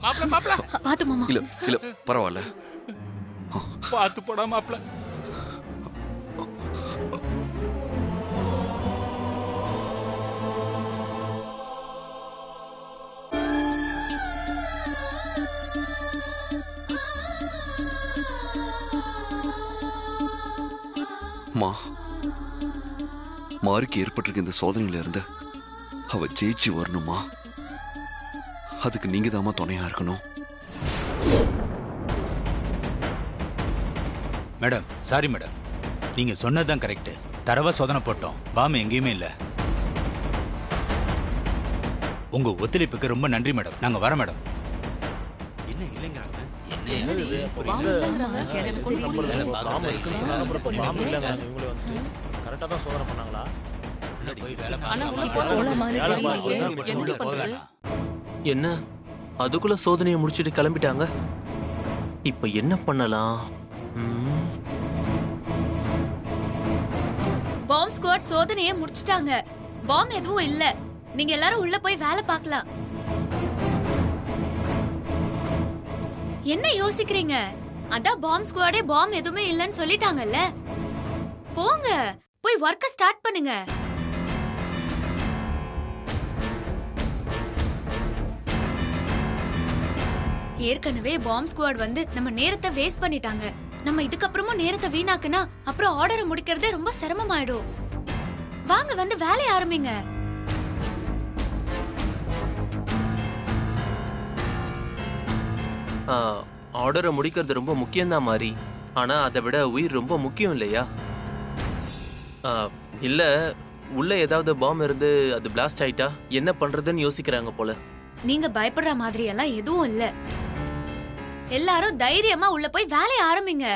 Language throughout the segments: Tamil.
மாப்ள மாப்ள பாத்து மாமா. இல்ல இல்ல பரவாயில்ல. பாத்து போடா மாப்ள. மா மாருக்கு ஏற்பட்டிருக்க இந்த சோதனையில இருந்து அவ ஜெயிச்சு வரணுமா? அதுக்கு நீங்க தாமா துணையா இருக்கணும். மேடம் சாரி மேடம், நீங்க சொன்னதுதான் கரெக்ட். தரவா சோதனை போட்டோம், பாம் எங்கேயுமே இல்ல. உங்க ஒத்துழைப்புக்கு ரொம்ப நன்றி மேடம். நாங்க வர மேடம். என்ன இல்லைங்கிறாங்க? என்ன அதுக்குள்ள சோதனையை முடிச்சிட்டு கிளம்பிட்டாங்க. இப்ப என்ன பண்ணலாம்? பாம் ஸ்குவாட் சோதனையை முடிச்சிட்டாங்க. பாம் எதுவும் இல்ல. நீங்க எல்லாரும் உள்ள போய் வேலை பார்க்கலாம். என்ன யோசிக்கிறீங்க? அதான் பாம் ஸ்குவாடே பாம் எதுவுமே இல்லன்னு சொல்லிட்டாங்கல்ல. போங்க போய் வர்க்க ஸ்டார்ட் பண்ணுங்க. ஏற்கனவே பாம் ஸ்குவாட் வந்து நம்ம நேரத்தை வேஸ்ட் பண்ணிட்டாங்க. நம்ம இதுக்கப்புறமும் நேரத்தை வீணாக்குனா அப்புறம் ஆர்டரை முடிக்கிறதே ரொம்ப சிரமமாயிடும். வாங்க வந்து வேலைய ஆரம்பிங்க. ஆர்டரை முடிக்கிறது ரொம்ப முக்கியம்தான் மாதிரி. ஆனா அதை விட உயிர் ரொம்ப முக்கியம் இல்லையா? இல்ல உள்ள ஏதாவது பாம் இருந்து அது பிளாஸ்ட் ஆயிட்டா என்ன பண்றதுன்னு யோசிக்கிறாங்க போல. நீங்க பயப்படுற மாதிரி எல்லாம் எதுவும் இல்ல. எல்லாரும் தைரியமா உள்ள போய் வேலைய ஆரம்பிங்க.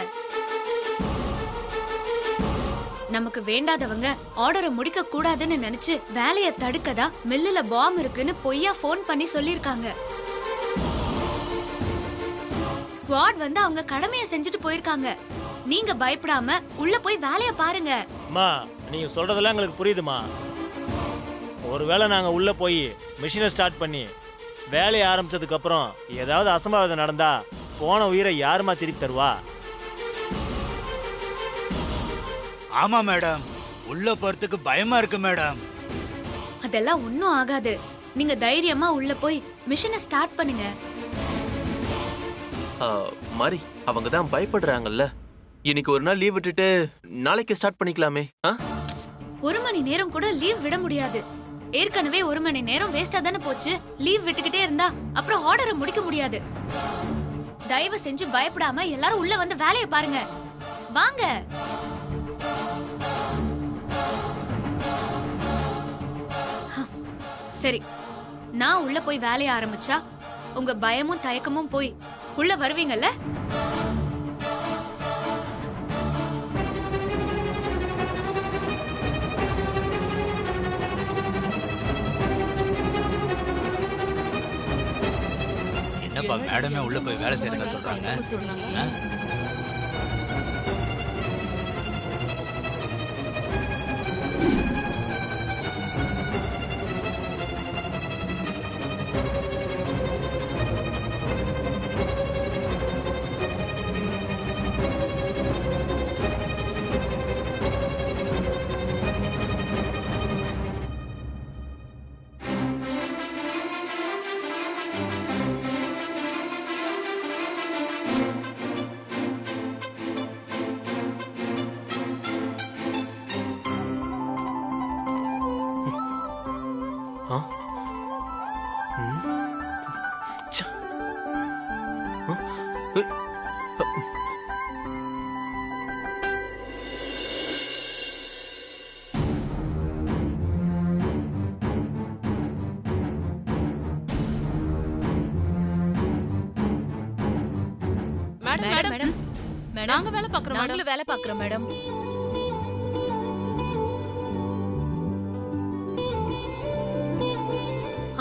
நமக்கு வேண்டாதவங்க ஆர்டரை முடிக்க கூடாதுன்னு நினைச்சு வேலைய தடுக்கதா மில்லுல பாம் இருக்குன்னு பொய்யா போன் பண்ணி சொல்லிருக்காங்க. ஸ்குவாட் வந்து அவங்க கடமையை செஞ்சுட்டு போயிருக்காங்க. நீங்க பயப்படாம உள்ள போய் வேலைய பாருங்க. அம்மா நீங்க சொல்றதெல்லாம் எங்களுக்கு புரியுதுமா. ஒருவேளை நாங்க உள்ள போய் மிஷினை ஸ்டார்ட் பண்ணி வேலையை ஆரம்பிச்சதுக்கு அப்புறம் ஏதாவது அசம்பாவிதம் நடந்தா போன உயிரை யாருமா திருப்பி தருவா? ஆமா மேடம், உள்ள போறதுக்கு பயமா இருக்கு மேடம். அதெல்லாம் ஒண்ணும் ஆகாது. நீங்க தைரியமா உள்ள போய் மிஷினை ஸ்டார்ட் பண்ணுங்க. மாதிரி அவங்க தான் பயப்படுறாங்கல்ல. இன்னைக்கு ஒரு நாள் லீவ் விட்டுட்டு நாளைக்கு ஸ்டார்ட் பண்ணிக்கலாமே. 1 மணி நேரம் கூட லீவ் விட முடியாது. ஏற்கனவே 1 மணி நேரம் வேஸ்டா தானே போச்சு. லீவ் விட்டுக்கிட்டே இருந்தா அப்புறம் ஆர்டரை முடிக்க முடியாது. தயவு செஞ்சு பயப்படாம எல்லாரும் உள்ள வந்து வேலையை பாருங்க. வாங்க. சரி, நான் உள்ள போய் வேலையை ஆரம்பிச்சா உங்க பயமும் தயக்கமும் போய் உள்ள வருவீங்கல்ல? என்னப்பா மேடமே உள்ள போய் வேலை செய்யறதா சொல்றாங்க? நாங்க வேலை பார்க்கறோம் மேடம். நாங்களும் வேலை பார்க்கறோம் மேடம்.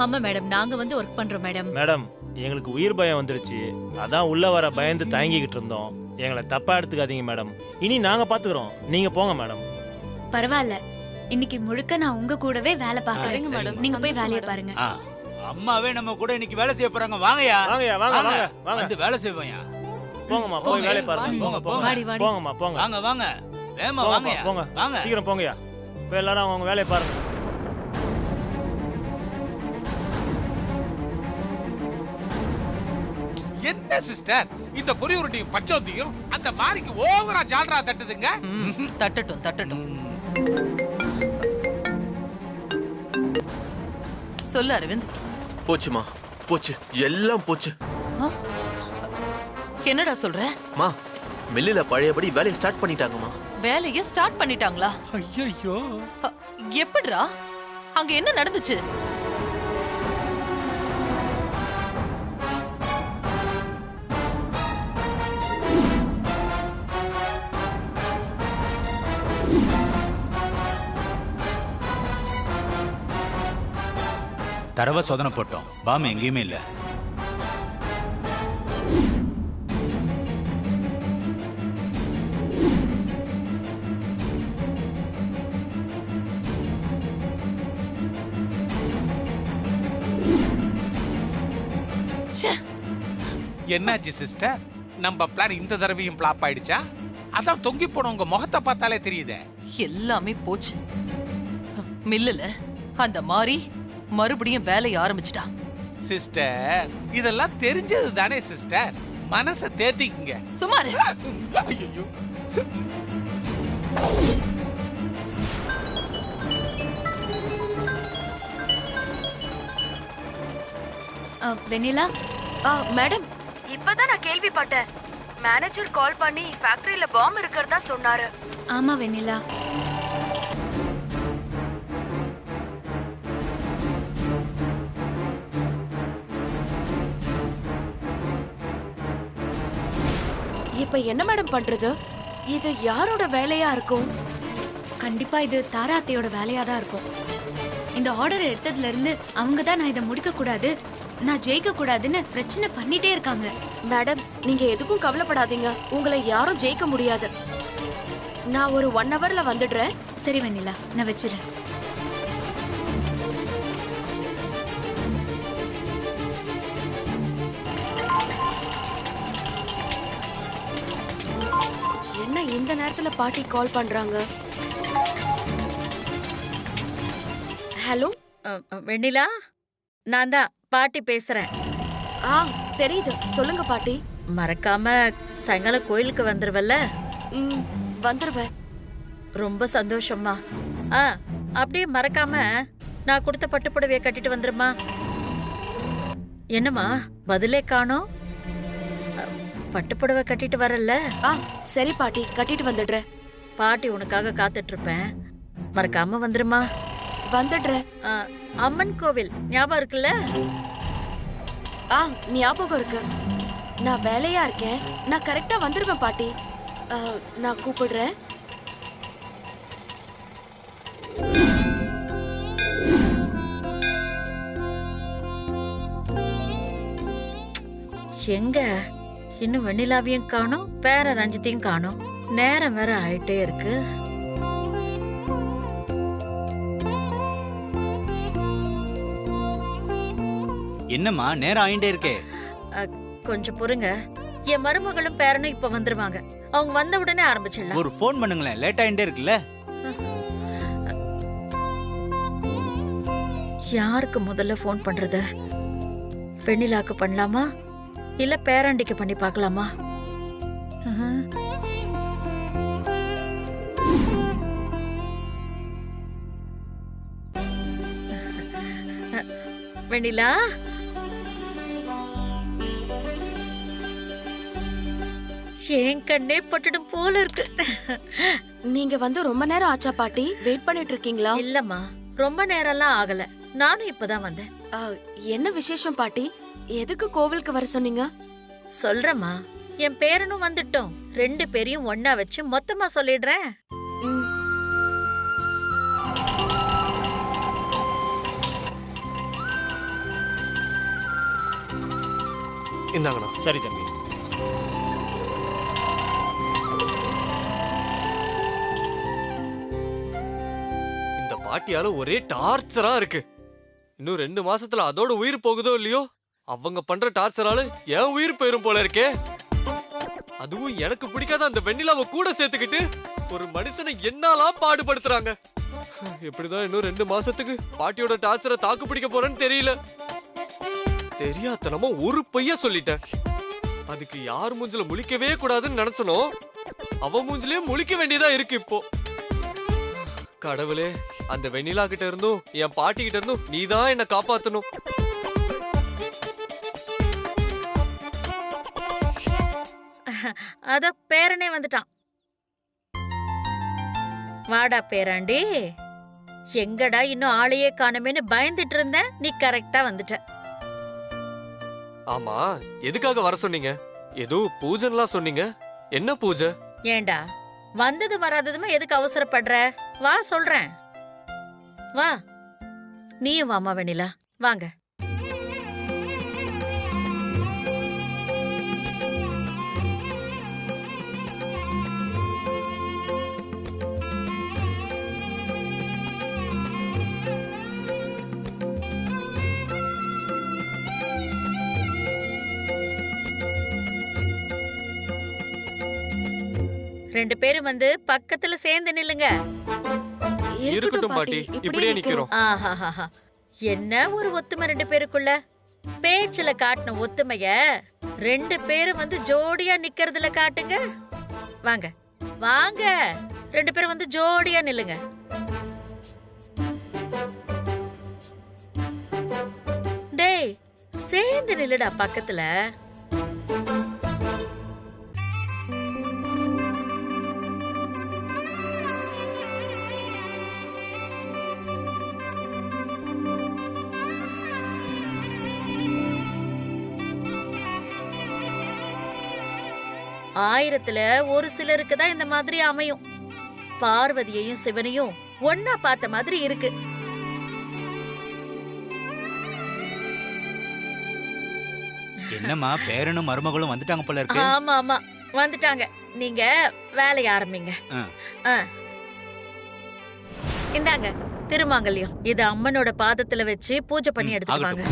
ஆமா மேடம், நாங்க வந்து வர்க் பண்றோம் மேடம். மேடம் எங்களுக்கு உயிர் பயம் வந்துருச்சு. அதான் உள்ள வர பயந்து தயங்கிக்கிட்டு இருந்தோம். எங்களை தப்பா எடுத்துக்காதீங்க மேடம். இனி நாங்க பாத்துக்கிறோம், நீங்க போங்க மேடம். பரவாயில்ல, இன்னைக்கு முழுக்க நான் உங்க கூடவே வேலை பார்க்கறேன் மேடம். நீங்க போய் வேலையை பாருங்க. அம்மாவே நம்ம கூட இன்னைக்கு வேலை செய்ய போறாங்க. வாங்கயா வாங்கய்யா, வாங்க, வாங்க, வாங்க. வந்து வேலை செய்வோம்யா. போங்கம்மா, போய் வேலையை பாருங்க. போங்க, போங்க, போங்க. போங்க. போங்கம்மா, போங்க. வாங்க வாங்க வேமா போங்கப்பா, வாங்கயா. போங்க. வாங்க. சீக்கிரம் போங்கய்யா. போய் எல்லாரும் அவங்க வேலையை பாருங்க. என்ன சிஸ்டர் இந்த பொரியுருட்டியும் பச்சோந்தியும் அந்த மாரிக்கு ஓவரா ஜால்ரா தட்டுதுங்க. தட்டட்டும் தட்டட்டும். சொல்லு அரவிந்த். போச்சுமா, போச்சு, எல்லாம் போச்சு. என்னடா சொல்ற? மா, மில்லுல பழையபடி வேலையை ஸ்டார்ட் பண்ணிட்டாங்கம்மா. வேலைய ஸ்டார்ட் பண்ணிட்டாங்களா? ஐயோ, எப்படிடா? அங்க என்ன நடந்துச்சு? தரவ சோதனை போட்டோம். பாம் எங்கேயுமே இல்ல. என்னாச்சு சிஸ்டர்? நம்ம பிளான் இந்த தடவையும் பிளாப் ஆயிடுச்சா? அதான் தொங்கி போன உங்க முகத்தை பார்த்தாலே தெரியுதே. எல்லாமே போச்சு. மில்லுல அந்த மாறி மறுபடியும் வேலைய ஆரம்பிச்சிட்டா. சிஸ்டர், இதெல்லாம் தெரிஞ்சது தானே சிஸ்டர். மனசை தேத்திக்குங்க. சுமாரு. ஐயோ, வெண்ணிலா, மேடம், இப்பதான் நான் கேள்விப்பட்டேன். மேனேஜர் கால் பண்ணி ஃபேக்டரியில பாம் இருக்கிறதா சொன்னாரு. ஆமா வெண்ணிலா. இப்ப என்ன மேடம் பண்றது? இது யாரோட வேலையா இருக்கும்? கண்டிப்பா இது தாரா அத்தையோட வேலையா தான் இருக்கும். இந்த ஆர்டர் எடுத்ததுல இருந்து அவங்க தான் நான் இதை முடிக்க கூடாது, நான் ஜெயிக்க கூடாதுன்னு பிரச்சனை பண்ணிட்டே இருக்காங்க. மேடம், நீங்க எதுக்கும் கவலைப்படாதீங்க. உங்களை யாரும் ஜெயிக்க முடியாது. நான் ஒரு 1 ஹவர்ல வந்துடுறேன். சரி வெண்ணிலா, நான் வச்சிடுறேன். என்ன இந்த நேரத்துல பாட்டி கால் பண்றாங்க? ஹலோ வெண்ணிலா, நான் தான் பாட்டி பேசுறேன். தெரியுது, சொல்லுங்க பாட்டி. மறக்காம சாயங்காலம் கோயிலுக்கு வந்துருவல்ல? வந்துருவேன். ரொம்ப சந்தோஷம்மா. அப்படியே மறக்காம நான் கொடுத்த பட்டுப்புடவைய கட்டிட்டு வந்துருமா. என்னம்மா பதிலே காணோம்? பட்டுப்புடவை கட்டிட்டு வரல? சரி பாட்டி, கட்டிட்டு வந்துடுறேன். பாட்டி உனக்காக காத்துட்டு இருப்பேன். மறக்காம வந்துருமா. வந்துடுறேன். அம்மன் கோவில் ஞாபகம் இருக்குல்ல? ஞாபகம் இருக்கு. நான் வேலையா இருக்கேன். நான் கரெக்டா வந்துருவேன் பாட்டி. நான் கூப்பிடுறேன். எங்க இன்னும் வெண்ணிலாவையும் காணோம், பேர ரஞ்சித்தையும் காணோம். நேரம் வேற ஆயிட்டே இருக்கு. என்னம்மா நேரம் ஆயிட்டே இருக்கே? கொஞ்சம் பொறுங்க. என் மருமகளும் பேரனும் இப்ப வந்துருவாங்க. அவங்க வந்த உடனே ஆரம்பிச்சிடலாம். ஒரு ஃபோன் பண்ணுங்களேன், லேட் ஆயிட்டே இருக்குல்ல. யாருக்கு முதல்ல ஃபோன் பண்றது? வெண்ணிலாக்கு பண்ணலாமா இல்ல பேராண்டிக்கு பண்ணி பார்க்கலாமா? வெண்ணிலா, என் கண்ணே பட்டுடும் போல இருக்கு. நீங்க வந்து ரொம்ப நேரம் ஆச்சா பாட்டி? வெயிட் பண்ணிட்டு இருக்கீங்களா? இல்லம்மா, ரொம்ப நேரம்லாம் ஆகல. நானும் இப்பதான் வந்தேன். என்ன விசேஷம் பாட்டி? எதுக்கு கோவிலுக்கு வர சொன்னீங்க? சொல்றேம்மா, என் பேரனும் வந்துட்டோம். 2 பேரையும் ஒன்னா வச்சு மொத்தமா சொல்லிடுறேன். இந்தாங்கண்ணா. சரி தம்பி. இந்த பாட்டியால ஒரே டார்ச்சரா இருக்கு. இன்னும் 2 மாசத்துல அதோட உயிர் போகுதோ இல்லையோ அவங்க பண்ற டார்ச்சரால என் உயிர் போயிரும் போல இருக்கே. அதுவும் எனக்கு பிடிக்காத அந்த வெண்ணிலாவை கூட சேர்த்துக்கிட்டு ஒரு மனுஷனை என்னாலாம் பாடுபடுத்துறாங்க. எப்படிதான் இன்னும் 2 மாசத்துக்கு பாட்டியோட டார்ச்சரை தாக்கு பிடிக்க போறேன்னு தெரியல. தெரியாதனமா ஒரு பொய்ய சொல்லிட்டேன். அதுக்கு யார் மூஞ்சில முழிக்கவே கூடாதுன்னு நினைச்சனோ அவ மூஞ்சிலே முழிக்க வேண்டியதா இருக்கு இப்போ. கடவுளே, அந்த வெண்ணிலா கிட்ட இருந்தும் என் பாட்டி கிட்ட இருந்தும் நீதான் என்ன காப்பாத்தணும். அத பேரனே வந்துட்டான். வாடா பேராண்டி. எங்கடா இன்னும் ஆளையே காணுமேன்னு பயந்துட்டு இருந்தேன். நீ கரெக்டா வந்துட்ட. ஆமா, எதுக்காக வர சொன்னீங்க? ஏதோ பூஜைலாம் சொன்னீங்க. என்ன பூஜை? ஏண்டா வந்தது வராததுமா எதுக்கு அவசரப்படுற? வா சொல்றேன். வா, நீயும் வாமா வெண்ணிலா, வாங்க. ரெண்டு பேரும் வந்து பக்கத்துல சேர்ந்து நில்லுங்க. இருக்கட்டும் பாட்டி, இப்படியே நிக்கிறோம். ஆஹாஹாஹா. என்ன ஒரு ஒத்துமை ரெண்டு பேருக்குள்ள. பேச்சுல காட்டின ஒத்துமைய 2 பேரும் வந்து ஜோடியா நிக்கிறதுல காட்டுங்க. வாங்க வாங்க, 2 பேரும் வந்து ஜோடியா நில்லுங்க. டேய், சேர்ந்து நில்லுடா பக்கத்துல. ஆயிரத்துல ஒரு சிலருக்கு தான் இந்த மாதிரி அமையும். பார்வதியையும் சிவனையும் ஒன்னா பார்த்த மாதிரி இருக்கு. என்னம்மா, பேரனும் மருமகளும் வந்துட்டாங்க போல இருக்கு. ஆமா ஆமா வந்துட்டாங்க. நீங்க வேலைய ஆரம்பிங்க. இந்தாங்க திருமாங்கல்யம். இது அம்மனோட பாதத்துல வச்சு பூஜை பண்ணி எடுத்துட்டு வாங்க.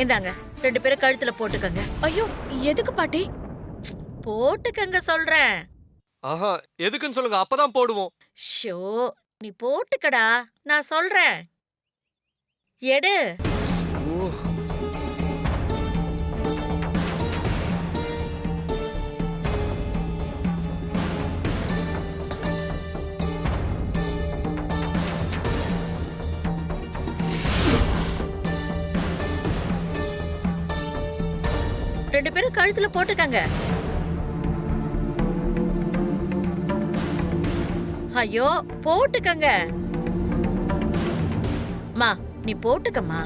இந்தாங்க 2 பேரும் கழுத்துல போட்டுக்கங்க. ஐயோ, எதுக்கு பாட்டி? போட்டுக்கங்க சொல்றேன். ஆஹா, எதுக்குன்னு சொல்லுங்க, அப்பதான் போடுவோம். ஷோ, நீ போட்டுக்கடா, நான் சொல்றேன். எடு. ரெண்டு பேரும் கழுத்துல போட்டுக்கங்க. ஐயோ, போட்டுக்கங்க. மா, நீ போட்டுக்கம்மா.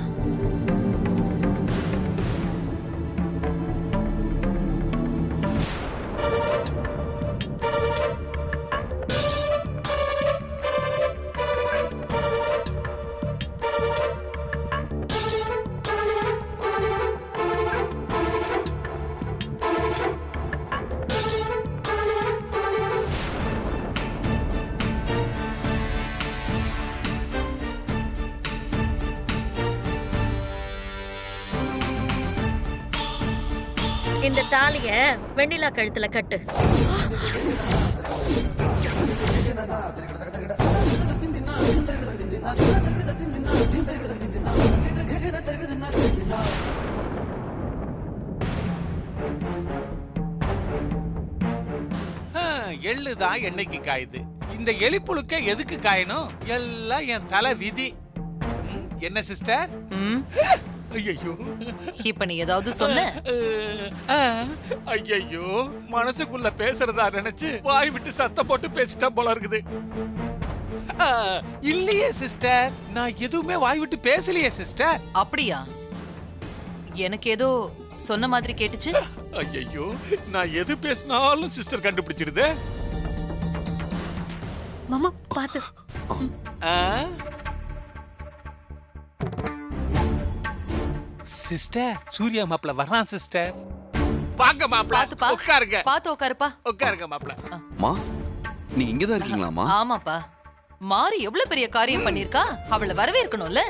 இந்த தாலிய வெண்ணிலா கழுத்துல கட்டு. எள்ளுதான் என்னைக்கு காயுது. இந்த எலிப்புழுக்க எதுக்கு காயணும்? எல்லாம் என் தலை விதி. என்ன சிஸ்டர்? ஐயோ, இப்ப நீ ஏதாவது சொன்ன? ஐயோ, மனசுக்குள்ள பேசுறதா நினைச்சு வாய் விட்டு சத்தம் போட்டு பேசிட்டா போல இருக்குது. இல்லையே சிஸ்டர், நான் எதுவுமே வாய் விட்டு பேசலையே சிஸ்டர். அப்படியா? எனக்கு ஏதோ சொன்ன மாதிரி கேட்டுச்சு. ஐயோ, நான் எது பேசினாலும் சிஸ்டர் கண்டுபிடிச்சிடுதே. மாமா பாத்து. சிஸ்டர், சூர்யா மாப்பிள்ள வர்றான் சிஸ்டர். வாங்க மாப்ள, பாத்துப்பா. உட்காருங்க. பாத்து உட்காருப்பா. உட்காருங்க மாப்ள. மா நீ இங்கதான் இருக்கீங்களாமா? ஆமாப்பா. மாறி எவ்வளவு பெரிய காரியம் பண்ணிருக்கா, அவளை வரவேற்கணும்ல,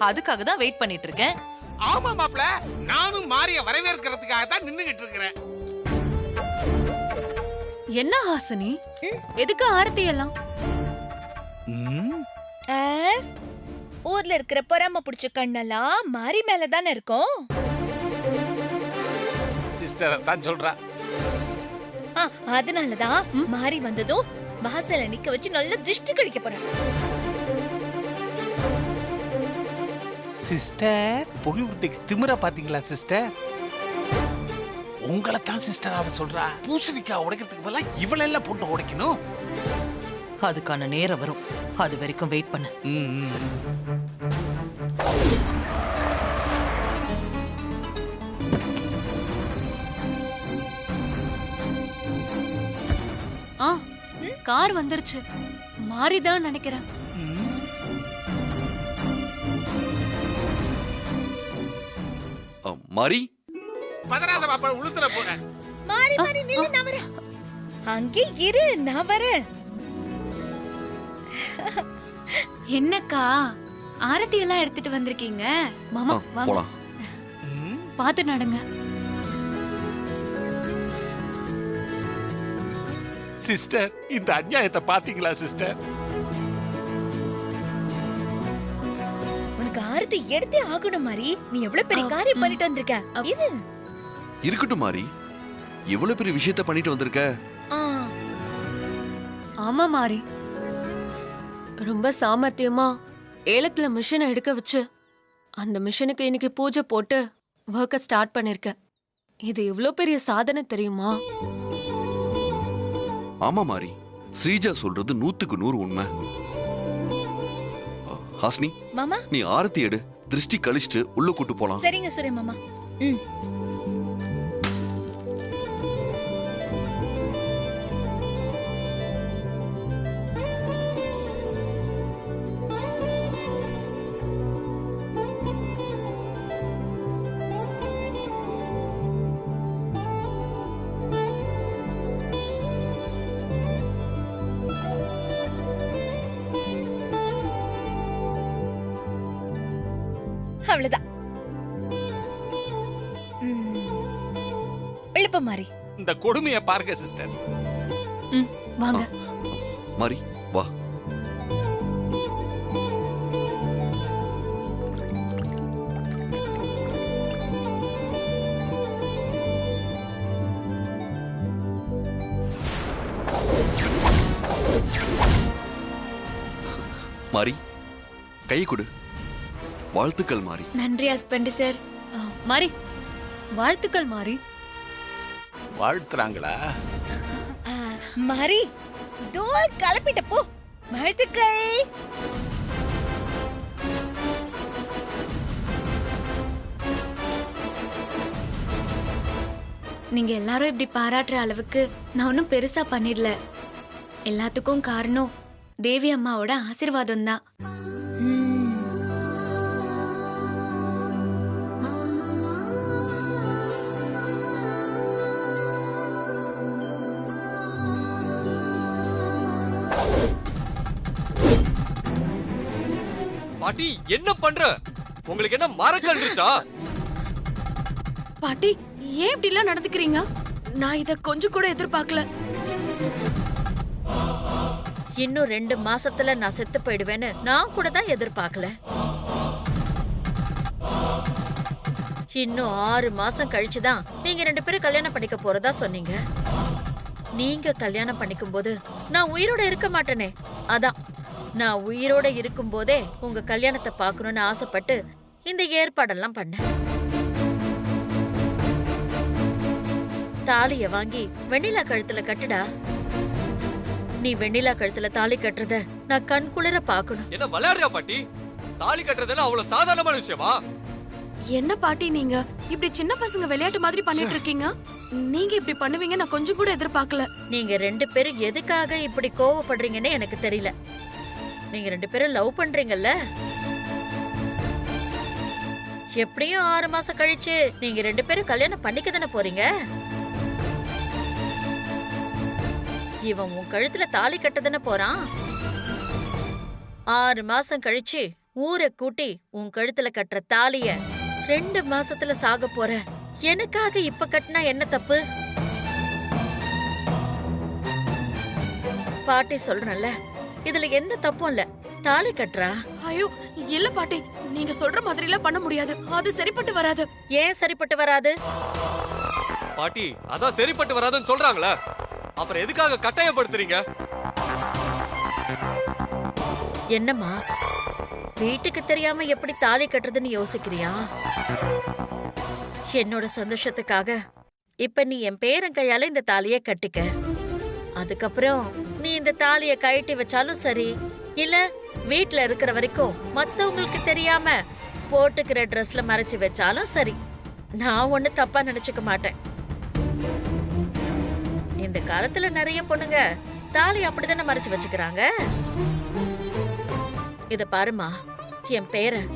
அதுக்காக தான் வெயிட் பண்ணிட்டு இருக்கேன். ஆமா மாப்ள, நானும் மாரிய வரவேற்கிறதுக்காக தான் நின்னுகிட்டு இருக்கிறேன். என்ன ஹாசினி, எதுக்கு ஆரத்தி எல்லாம்? ஊர்ல இருக்கிற பொறாம புடிச்ச கண்ணெல்லாம் மாறி மேல தானே இருக்கும். சிஸ்டர் தான் சொல்றா. அதனாலதான் மாறி வந்ததும் வாசல்ல நிக்க வச்சு நல்ல திஷ்டி கழிக்க போறேன். சிஸ்டர் பொய் உருட்டிக்கு திமிர பாத்தீங்களா சிஸ்டர்? உங்களை தான் சிஸ்டர் அவ சொல்றா. பூசணிக்காய் உடைக்கிறதுக்கு பதிலா இவளெல்லாம் போட்டு உடைக்கணும். அதுக்கான நேரம் வரும், அது வரைக்கும் வெயிட் பண்ணு. கார் வந்துருச்சு. மாறிதான் நினைக்கிறேன். மாறி பதறாத பாப்பா, உளுத்துற போறேன். மாறி மாறி நில்லு, நான் வரேன். அங்கே இரு, நான் வரேன். என்னக்கா ஆரத்தி எல்லாம் எடுத்துட்டு வந்திருக்கீங்க? மாமா வாங்க, போலாம். பாத்து நடங்க. சிஸ்டர் இந்த அநியாயத்தை பாத்தீங்களா சிஸ்டர்? உனக்கு ஆரத்தி எடுத்தே ஆகணும் மாறி. நீ எவ்வளவு பெரிய காரியம் பண்ணிட்டு வந்திருக்க. இது இருக்கட்டும் மாறி, எவ்வளவு பெரிய விஷயத்த பண்ணிட்டு வந்திருக்க. ஆமா மாறி, ரொம்ப சாமர்த்தியமா ஏலத்துல மிஷினை எடுக்க வச்சு அந்த மிஷினுக்கு இன்னைக்கு பூஜை போட்டு ஒர்க்க ஸ்டார்ட் பண்ணிருக்க. இது எவ்வளவு பெரிய சாதனை தெரியுமா? ஆமா மாறி, ஸ்ரீஜா சொல்றது 100க்கு 100 உண்மை. ஹாஸ்னி மாமா, நீ ஆரத்தி எடு, திருஷ்டி கழிச்சிட்டு உள்ள கூட்டு போலாம். சரிங்க சுரே மாமா. அவ்வளவுதான். எழுப்ப மாறி. இந்த கொடுமையை பாருங்க சிஸ்டர். வாங்க மாறி வா. மாறி கை கொடு. வாழ்த்துக்கள் மாறி. நன்றி ஹஸ்பண்ட் சார். மாறி வாழ்த்துக்கள் மாறி. வாழ்த்துறாங்களா? மாறி தோல் கலப்பிட்ட போ. வாழ்த்துக்கள். நீங்க எல்லாரும் இப்படி பாராட்டுற அளவுக்கு நான் ஒன்னும் பெருசா பண்ணிடல. எல்லாத்துக்கும் காரணம் தேவி அம்மாவோட ஆசீர்வாதம் தான். பாட்டி என்ன பண்ற? உங்களுக்கு என்ன மறக்கண்டுச்சா? பாட்டி ஏன் இப்படி எல்லாம் நடந்துக்கிறீங்க? நான் இத கொஞ்சம் கூட எதிர்பார்க்கல. இன்னும் 2 மாசத்துல நான் செத்து போயிடுவேன்னு நான் கூட தான் எதிர்பார்க்கல. இன்னும் 6 மாசம் கழிச்சுதான் நீங்க 2 பேரும் கல்யாணம் பண்ணிக்க போறதா சொன்னீங்க. நீங்க கல்யாணம் பண்ணிக்கும் போது நான் உயிரோட இருக்க மாட்டேனே. அதான் நான் உயிரோட இருக்கும் போதே உங்க கல்யாணத்தை பார்க்கணும்னு ஆசைப்பட்டு இந்த ஏற்பாடெல்லாம் பண்ணேன். தாலிய வாங்கி வெண்ணிலா கழுத்துல கட்டுடா. நீ வெண்ணிலா கழுத்துல தாலி கட்டுறத நான் கண் குளிர பாக்கணும். என்ன விளையாடுறியா பாட்டி? தாலி கட்டுறதுல அவ்வளவு சாதாரணமான விஷயமா? என்ன பாட்டி நீங்க இப்படி சின்ன பசங்க விளையாட்டு மாதிரி பண்ணிட்டு இருக்கீங்க? நீங்க இப்படி பண்ணுவீங்க நான் கொஞ்சம் கூட எதிர்பார்க்கல. நீங்க 2 பேரும் எதுக்காக இப்படி கோவப்படுறீங்கன்னு எனக்கு தெரியல. நீங்க 2 பேரும் லவ் பண்றீங்கல்ல? எப்படியும் 6 மாசம் கழிச்சு நீங்க 2 பேரும் கல்யாணம் பண்ணிக்க தானே போறீங்க. இவன் உன் கழுத்துல தாலி கட்டதானே போறான். 6 மாசம் கழிச்சு ஊரை கூட்டி உன் கழுத்துல கட்டுற தாலிய 2 மாசத்துல சாக போற எனக்காக இப்ப கட்டினா என்ன தப்பு? பாட்டி சொல்றேன்ல, இதுல எந்த தப்பும் இல்ல. தாலி கட்டுறா. ஐயோ இல்ல பாட்டி, நீங்க சொல்ற மாதிரி எல்லாம் பண்ண முடியாது. அது சரிப்பட்டு வராது. ஏன் சரிப்பட்டு வராது? பாட்டி அதான் சரிப்பட்டு வராதுன்னு சொல்றாங்களே, அப்புறம் எதுக்காக கட்டாயப்படுத்துறீங்க? என்னம்மா, வீட்டுக்கு தெரியாம எப்படி தாலி கட்டுறதுன்னு யோசிக்கிறியா? என்னோட சந்தோஷத்துக்காக இப்ப நீ என் பேரன் கையால இந்த தாலிய கட்டிக்க. அதுக்கப்புறம் நீ இந்த தாலிய கழட்டி வச்சாலும் சரி, இல்ல வீட்ல இருக்கிற வரைக்கும் மத்தவங்களுக்கு தெரியாம போட்டுக்கிற ட்ரெஸ்ல மறைச்சு வச்சாலும் சரி, நான் ஒண்ணு தப்பா நினைச்சுக்க மாட்டேன். இந்த காலத்துல நிறைய பொண்ணுங்க தாலி அப்படித்தானே மறைச்சு வச்சுக்கிறாங்க. இத பாருமா, என் பேரன்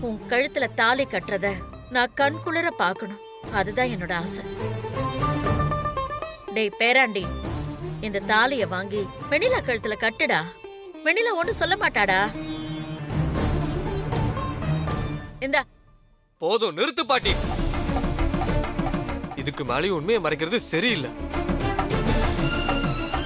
உன் கழுத்துல தாலி கட்டுறத நான் கண் குளிர பார்க்கணும். அதுதான் என்னோட ஆசை. டேய் பேராண்டி, இந்த தாலிய வாங்கி வெண்ணிலா கழுத்துல கட்டுடா. வெண்ணிலா ஒண்ணும் சொல்ல மாட்டாடா. இந்தா. போதும், நிறுத்து பாட்டி. இதுக்கு மேலேயும் உண்மையை மறைக்கிறது சரியில்லை.